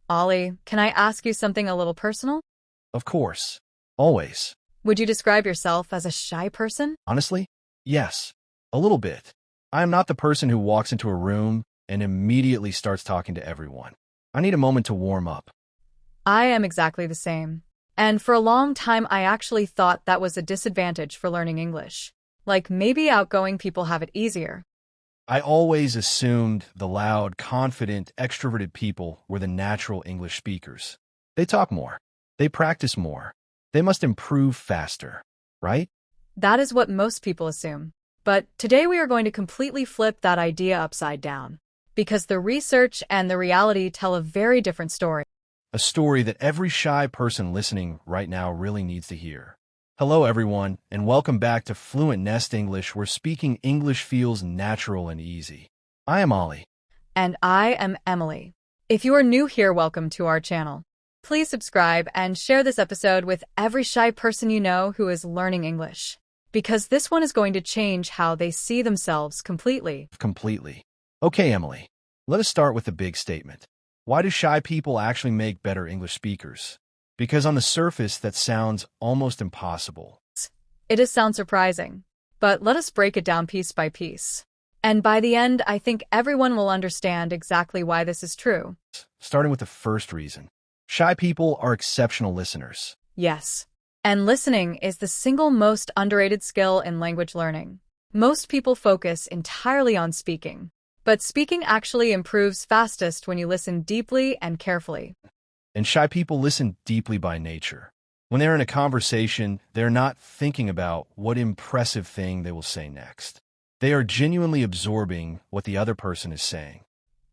Ollie, can I ask you something a little personal? Of course. Always. Would you describe yourself as a shy person? Honestly? Yes. A little bit. I am not the person who walks into a room and immediately starts talking to everyone. I need a moment to warm up. I am exactly the same. And for a long time, I actually thought that was a disadvantage for learning English. Like maybe outgoing people have it easier. I always assumed the loud, confident, extroverted people were the natural English speakers. They talk more. They practice more. They must improve faster, right? That is what most people assume. But today we are going to completely flip that idea upside down. Because the research and the reality tell a very different story. A story that every shy person listening right now really needs to hear. Hello, everyone, and welcome back to Fluent Nest English, where speaking English feels natural and easy. I am Ollie. And I am Emily. If you are new here, welcome to our channel. Please subscribe and share this episode with every shy person you know who is learning English. Because this one is going to change how they see themselves completely. Completely. Okay, Emily, let us start with the big statement. Why do shy people actually make better English speakers? Because on the surface, that sounds almost impossible. It does sound surprising, but let us break it down piece by piece. And by the end, I think everyone will understand exactly why this is true. Starting with the first reason. Shy people are exceptional listeners. Yes. And listening is the single most underrated skill in language learning. Most people focus entirely on speaking. But speaking actually improves fastest when you listen deeply and carefully. And shy people listen deeply by nature. When they're in a conversation, they're not thinking about what impressive thing they will say next. They are genuinely absorbing what the other person is saying.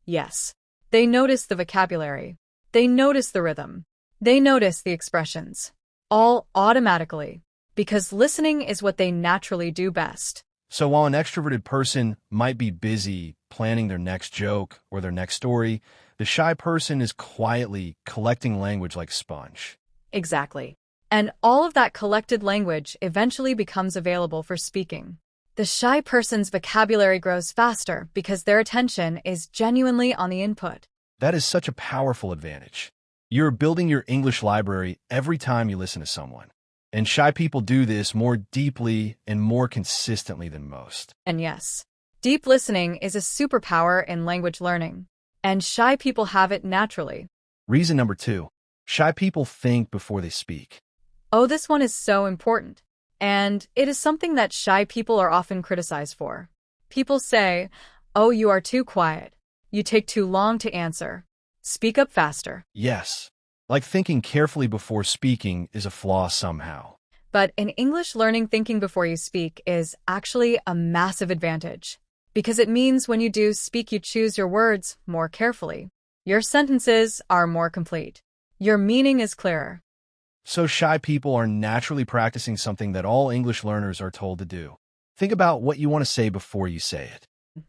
Yes. They notice the vocabulary. They notice the rhythm. They notice the expressions. All automatically. Because listening is what they naturally do best. So while an extroverted person might be busy planning their next joke or their next story, the shy person is quietly collecting language like a sponge. Exactly. And all of that collected language eventually becomes available for speaking. The shy person's vocabulary grows faster because their attention is genuinely on the input. That is such a powerful advantage. You're building your English library every time you listen to someone. And shy people do this more deeply and more consistently than most. And yes, deep listening is a superpower in language learning. And shy people have it naturally. Reason number 2. Shy people think before they speak. Oh, this one is so important. And it is something that shy people are often criticized for. People say, "Oh, you are too quiet. You take too long to answer. Speak up faster." Yes, like thinking carefully before speaking is a flaw somehow. But in English, learning thinking before you speak is actually a massive advantage. Because it means when you do speak, you choose your words more carefully. Your sentences are more complete. Your meaning is clearer. So shy people are naturally practicing something that all English learners are told to do. Think about what you want to say before you say it.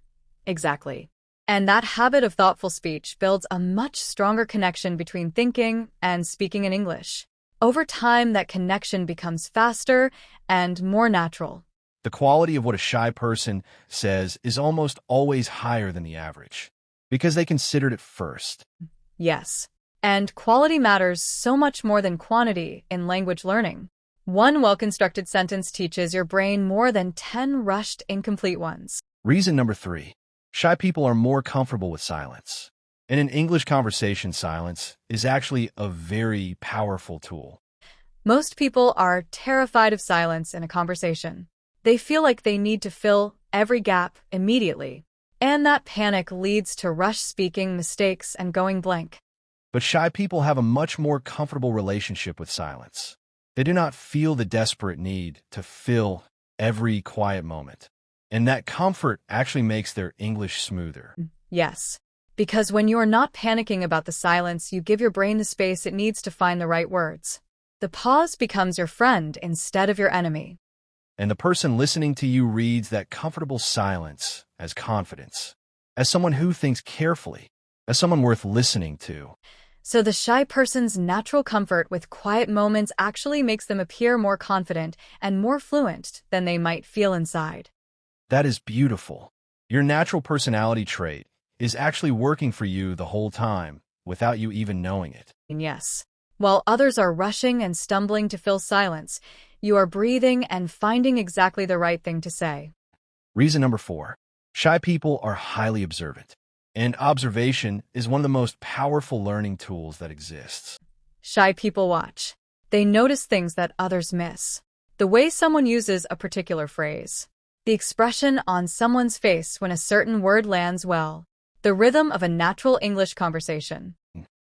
Exactly. And that habit of thoughtful speech builds a much stronger connection between thinking and speaking in English. Over time, that connection becomes faster and more natural. The quality of what a shy person says is almost always higher than the average, because they considered it first. Yes. And quality matters so much more than quantity in language learning. One well-constructed sentence teaches your brain more than 10 rushed, incomplete ones. Reason number 3. Shy people are more comfortable with silence. In an English conversation, silence is actually a very powerful tool. Most people are terrified of silence in a conversation. They feel like they need to fill every gap immediately. And that panic leads to rush speaking, mistakes, and going blank. But shy people have a much more comfortable relationship with silence. They do not feel the desperate need to fill every quiet moment. And that comfort actually makes their English smoother. Yes. Because when you are not panicking about the silence, you give your brain the space it needs to find the right words. The pause becomes your friend instead of your enemy. And the person listening to you reads that comfortable silence as confidence, as someone who thinks carefully, as someone worth listening to. So the shy person's natural comfort with quiet moments actually makes them appear more confident and more fluent than they might feel inside. That is beautiful. Your natural personality trait is actually working for you the whole time, without you even knowing it. Yes. While others are rushing and stumbling to fill silence, you are breathing and finding exactly the right thing to say. Reason number 4. Shy people are highly observant, and observation is one of the most powerful learning tools that exists. Shy people watch. They notice things that others miss. The way someone uses a particular phrase, the expression on someone's face when a certain word lands well, the rhythm of a natural English conversation.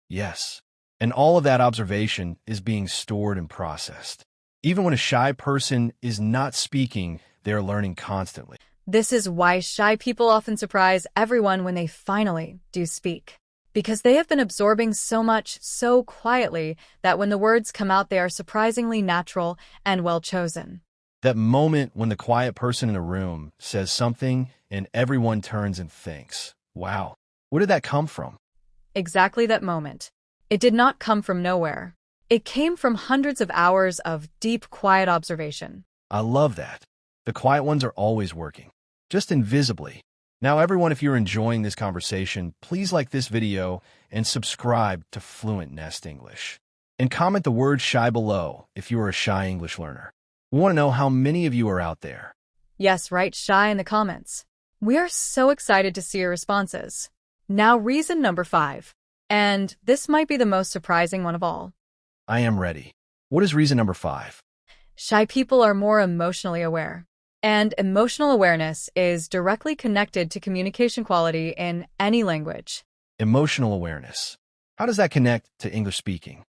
Yes, and all of that observation is being stored and processed. Even when a shy person is not speaking, they are learning constantly. This is why shy people often surprise everyone when they finally do speak. Because they have been absorbing so much so quietly that when the words come out, they are surprisingly natural and well chosen. That moment when the quiet person in a room says something and everyone turns and thinks, wow, where did that come from? Exactly that moment. It did not come from nowhere. It came from hundreds of hours of deep, quiet observation. I love that. The quiet ones are always working, just invisibly. Now, everyone, if you're enjoying this conversation, please like this video and subscribe to Fluent Nest English. And comment the word shy below if you are a shy English learner. We want to know how many of you are out there. Yes, write shy in the comments. We are so excited to see your responses. Now, reason number 5. And this might be the most surprising one of all. I am ready. What is reason number 5? Shy people are more emotionally aware. And emotional awareness is directly connected to communication quality in any language. Emotional awareness. How does that connect to English speaking?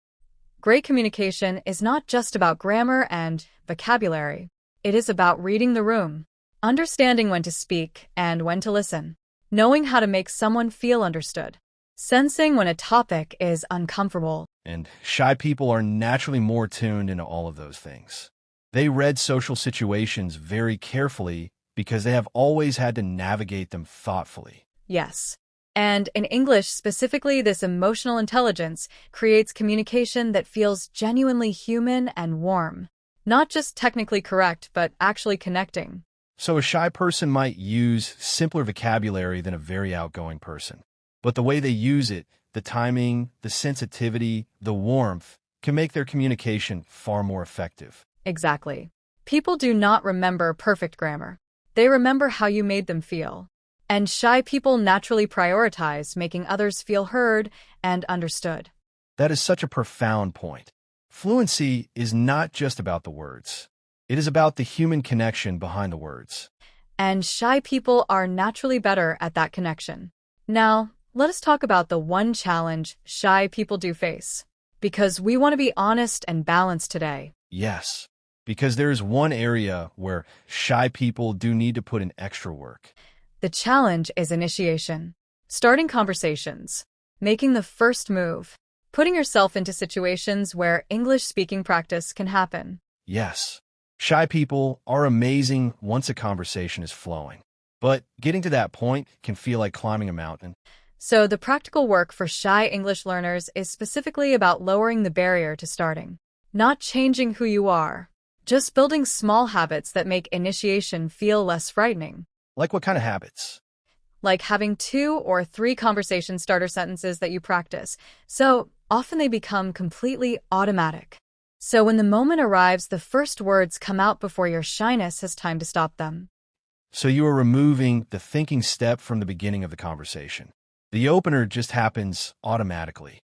Great communication is not just about grammar and vocabulary. It is about reading the room, understanding when to speak and when to listen, knowing how to make someone feel understood, sensing when a topic is uncomfortable. And shy people are naturally more tuned into all of those things. They read social situations very carefully because they have always had to navigate them thoughtfully. Yes. And in English specifically, this emotional intelligence creates communication that feels genuinely human and warm. Not just technically correct, but actually connecting. So a shy person might use simpler vocabulary than a very outgoing person. But the way they use it, the timing, the sensitivity, the warmth, can make their communication far more effective. Exactly. People do not remember perfect grammar. They remember how you made them feel. And shy people naturally prioritize making others feel heard and understood. That is such a profound point. Fluency is not just about the words. It is about the human connection behind the words. And shy people are naturally better at that connection. Now, let us talk about the one challenge shy people do face. Because we want to be honest and balanced today. Yes, because there is one area where shy people do need to put in extra work. The challenge is initiation. Starting conversations. Making the first move. Putting yourself into situations where English speaking practice can happen. Yes, shy people are amazing once a conversation is flowing. But getting to that point can feel like climbing a mountain. So the practical work for shy English learners is specifically about lowering the barrier to starting. Not changing who you are. Just building small habits that make initiation feel less frightening. Like what kind of habits? Like having 2 or 3 conversation starter sentences that you practice. So often they become completely automatic. So when the moment arrives, the first words come out before your shyness has time to stop them. So you are removing the thinking step from the beginning of the conversation. The opener just happens automatically.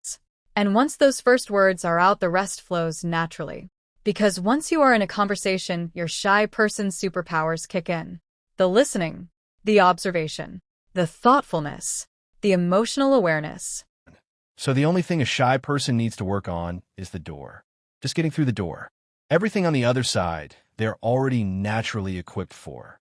And once those first words are out, the rest flows naturally. Because once you are in a conversation, your shy person's superpowers kick in. The listening, the observation, the thoughtfulness, the emotional awareness. So the only thing a shy person needs to work on is the door. Just getting through the door. Everything on the other side, they're already naturally equipped for.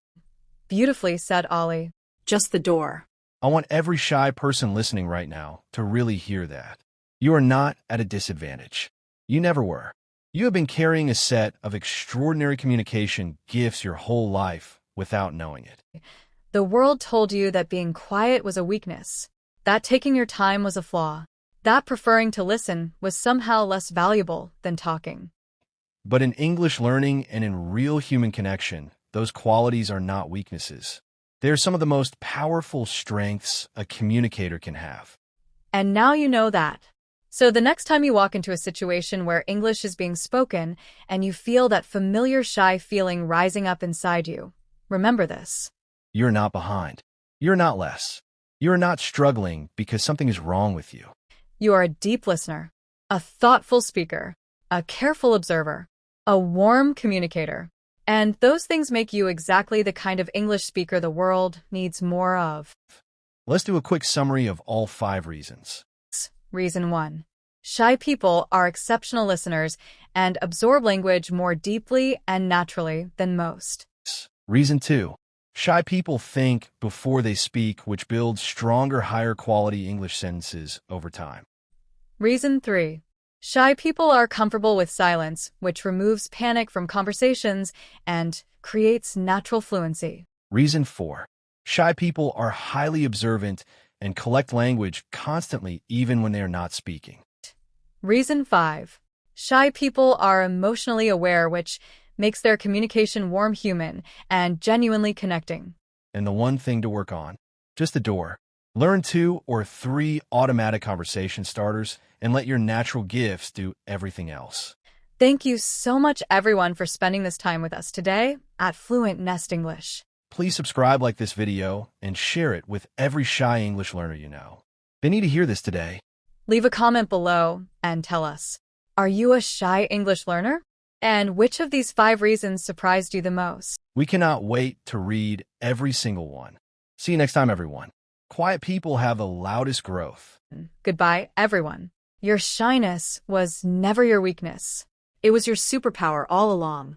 Beautifully said, Ollie. Just the door. I want every shy person listening right now to really hear that. You are not at a disadvantage. You never were. You have been carrying a set of extraordinary communication gifts your whole life without knowing it. The world told you that being quiet was a weakness, that taking your time was a flaw, that preferring to listen was somehow less valuable than talking. But in English learning and in real human connection, those qualities are not weaknesses. They're some of the most powerful strengths a communicator can have. And now you know that. So the next time you walk into a situation where English is being spoken and you feel that familiar shy feeling rising up inside you, remember this. You're not behind. You're not less. You're not struggling because something is wrong with you. You are a deep listener, a thoughtful speaker, a careful observer, a warm communicator. And those things make you exactly the kind of English speaker the world needs more of. Let's do a quick summary of all 5 reasons. Reason 1. Shy people are exceptional listeners and absorb language more deeply and naturally than most. Reason 2. Shy people think before they speak, which builds stronger, higher quality English sentences over time. Reason 3. Shy people are comfortable with silence, which removes panic from conversations and creates natural fluency. Reason 4. Shy people are highly observant and collect language constantly even when they are not speaking. Reason 5. Shy people are emotionally aware, which makes their communication warm, human, and genuinely connecting. And the one thing to work on, just the door. Learn 2 or 3 automatic conversation starters and let your natural gifts do everything else. Thank you so much, everyone, for spending this time with us today at Fluent Nest English. Please subscribe, like this video, and share it with every shy English learner you know. They need to hear this today. Leave a comment below and tell us, are you a shy English learner? And which of these 5 reasons surprised you the most? We cannot wait to read every single one. See you next time, everyone. Quiet people have the loudest growth. Goodbye, everyone. Your shyness was never your weakness. It was your superpower all along.